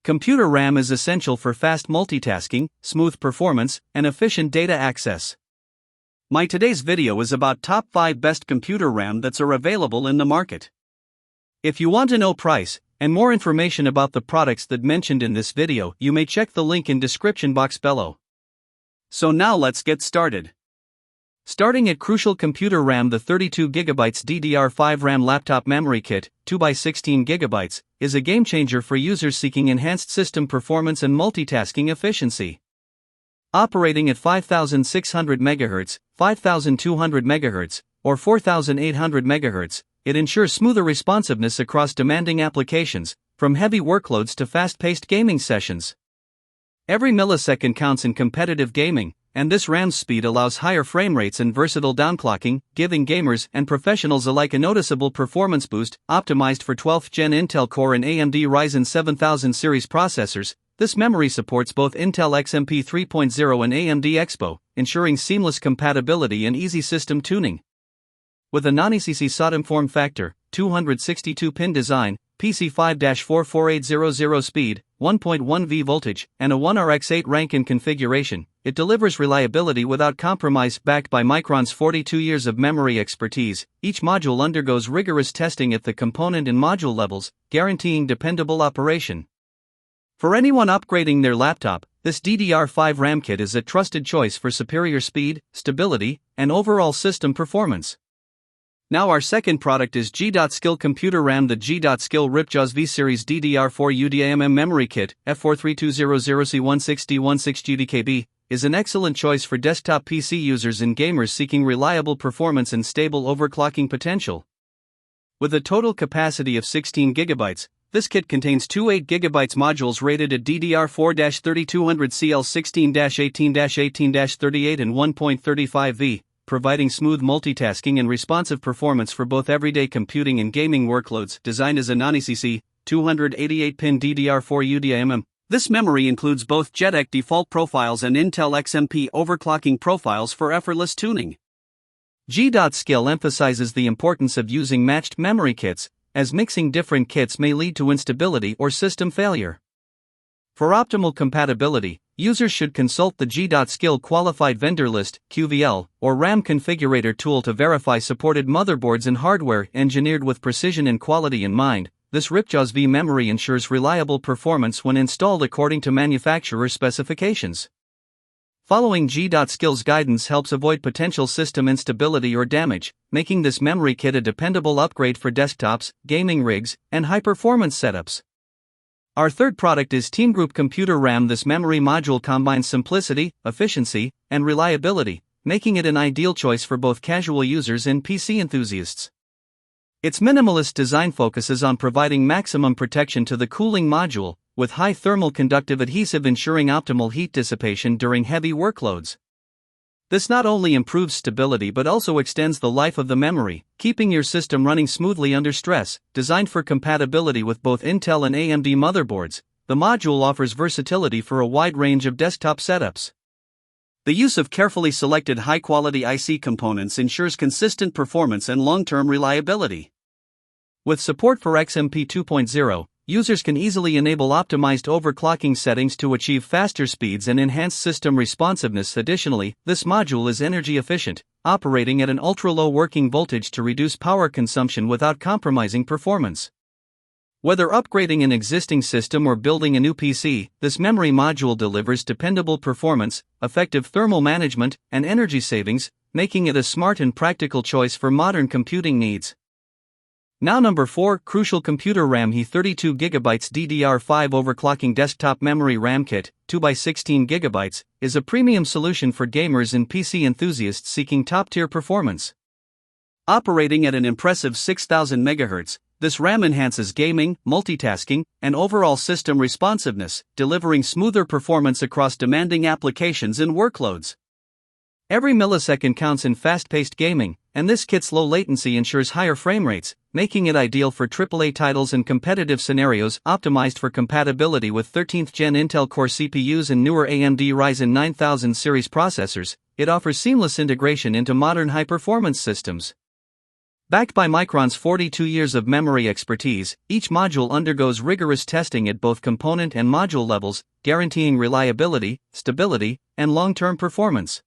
Computer RAM is essential for fast multitasking, smooth performance, and efficient data access. My today's video is about top 5 best computer RAM that's are available in the market. If you want to know price and more information about the products that mentioned in this video, you may check the link in description box below. So now let's get started. Starting at crucial computer RAM, the 32GB DDR5 RAM laptop memory kit, 2x16GB, is a game-changer for users seeking enhanced system performance and multitasking efficiency. Operating at 5600 MHz, 5200 MHz, or 4800 MHz, it ensures smoother responsiveness across demanding applications, from heavy workloads to fast-paced gaming sessions. Every millisecond counts in competitive gaming, and this RAM's speed allows higher frame rates and versatile downclocking, giving gamers and professionals alike a noticeable performance boost. Optimized for 12th Gen Intel Core and AMD Ryzen 7000 series processors, this memory supports both Intel XMP 3.0 and AMD Expo, ensuring seamless compatibility and easy system tuning. With a non-ECC SODIMM form factor, 262-pin design, PC5-44800 speed, 1.1V voltage, and a 1RX8 Rankine configuration, it delivers reliability without compromise. Backed by Micron's 42 years of memory expertise, each module undergoes rigorous testing at the component and module levels, guaranteeing dependable operation. For anyone upgrading their laptop, this DDR5 RAM kit is a trusted choice for superior speed, stability, and overall system performance. Now our second product is G.SKILL Computer RAM. The G.SKILL Ripjaws V-Series DDR4 UDIMM Memory Kit, F43200C1616GDKB, is an excellent choice for desktop PC users and gamers seeking reliable performance and stable overclocking potential. With a total capacity of 16GB, this kit contains two 8GB modules rated at DDR4-3200CL16-18-18-38 and 1.35V. Providing smooth multitasking and responsive performance for both everyday computing and gaming workloads. Designed as a non-ECC, 288-pin DDR4 UDIMM, this memory includes both JEDEC default profiles and Intel XMP overclocking profiles for effortless tuning. G.SKILL emphasizes the importance of using matched memory kits, as mixing different kits may lead to instability or system failure. For optimal compatibility, users should consult the G.SKILL Qualified Vendor List (QVL) or RAM Configurator tool to verify supported motherboards and hardware. Engineered with precision and quality in mind, this Ripjaws V memory ensures reliable performance when installed according to manufacturer specifications. Following G.SKILL's guidance helps avoid potential system instability or damage, making this memory kit a dependable upgrade for desktops, gaming rigs, and high-performance setups. Our third product is TeamGroup Computer RAM. This memory module combines simplicity, efficiency, and reliability, making it an ideal choice for both casual users and PC enthusiasts. Its minimalist design focuses on providing maximum protection to the cooling module, with high thermal conductive adhesive ensuring optimal heat dissipation during heavy workloads. This not only improves stability but also extends the life of the memory, keeping your system running smoothly under stress. Designed for compatibility with both Intel and AMD motherboards, the module offers versatility for a wide range of desktop setups. The use of carefully selected high-quality IC components ensures consistent performance and long-term reliability. With support for XMP 2.0, users can easily enable optimized overclocking settings to achieve faster speeds and enhance system responsiveness. Additionally, this module is energy efficient, operating at an ultra-low working voltage to reduce power consumption without compromising performance. Whether upgrading an existing system or building a new PC, this memory module delivers dependable performance, effective thermal management, and energy savings, making it a smart and practical choice for modern computing needs. Now number 4, Crucial Computer RAM. The 32GB DDR5 Overclocking Desktop Memory RAM Kit, 2x16GB, is a premium solution for gamers and PC enthusiasts seeking top-tier performance. Operating at an impressive 6000 MHz, this RAM enhances gaming, multitasking, and overall system responsiveness, delivering smoother performance across demanding applications and workloads. Every millisecond counts in fast-paced gaming, and this kit's low latency ensures higher frame rates, making it ideal for AAA titles and competitive scenarios. Optimized for compatibility with 13th Gen Intel Core CPUs and newer AMD Ryzen 9000 series processors, it offers seamless integration into modern high-performance systems. Backed by Micron's 42 years of memory expertise, each module undergoes rigorous testing at both component and module levels, guaranteeing reliability, stability, and long-term performance.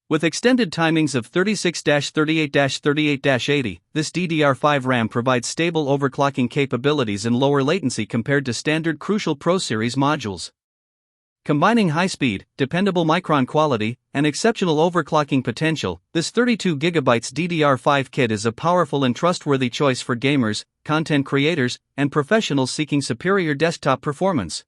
With extended timings of 36-38-38-80, this DDR5 RAM provides stable overclocking capabilities and lower latency compared to standard Crucial Pro Series modules. Combining high-speed, dependable Micron quality, and exceptional overclocking potential, this 32GB DDR5 kit is a powerful and trustworthy choice for gamers, content creators, and professionals seeking superior desktop performance.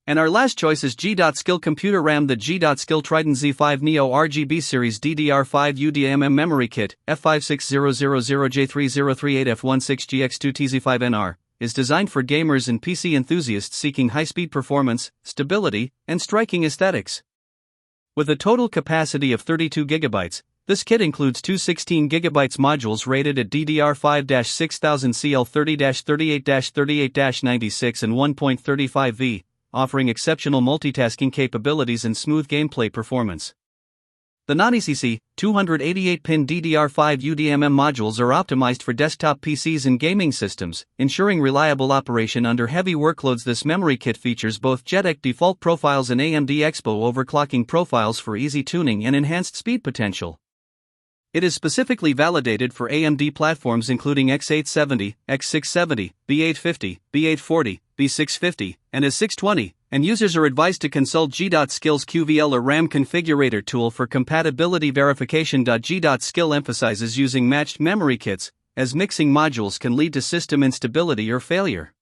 And our last choice is G.SKILL Computer RAM. The G.SKILL Trident Z5 Neo RGB Series DDR5 UDMM Memory Kit, F56000J3038F16GX2TZ5NR, is designed for gamers and PC enthusiasts seeking high-speed performance, stability, and striking aesthetics. With a total capacity of 32GB, this kit includes two 16GB modules rated at DDR5-6000CL30-38-38-96 and 1.35V, offering exceptional multitasking capabilities and smooth gameplay performance. The non-ECC 288-pin DDR5 UDMM modules are optimized for desktop PCs and gaming systems, ensuring reliable operation under heavy workloads. This memory kit features both JEDEC default profiles and AMD Expo overclocking profiles for easy tuning and enhanced speed potential. It is specifically validated for AMD platforms including X870, X670, B850, B840, B650, and A620, and users are advised to consult G.SKILL's QVL or RAM configurator tool for compatibility verification. G.SKILL emphasizes using matched memory kits, as mixing modules can lead to system instability or failure.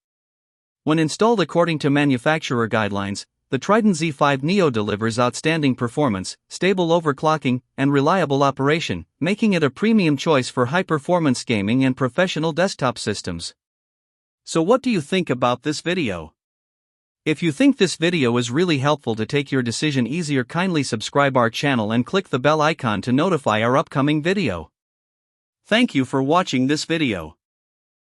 When installed according to manufacturer guidelines, the Trident Z5 Neo delivers outstanding performance, stable overclocking, and reliable operation, making it a premium choice for high-performance gaming and professional desktop systems. So what do you think about this video? If you think this video is really helpful to take your decision easier, kindly subscribe our channel and click the bell icon to notify our upcoming video. Thank you for watching this video.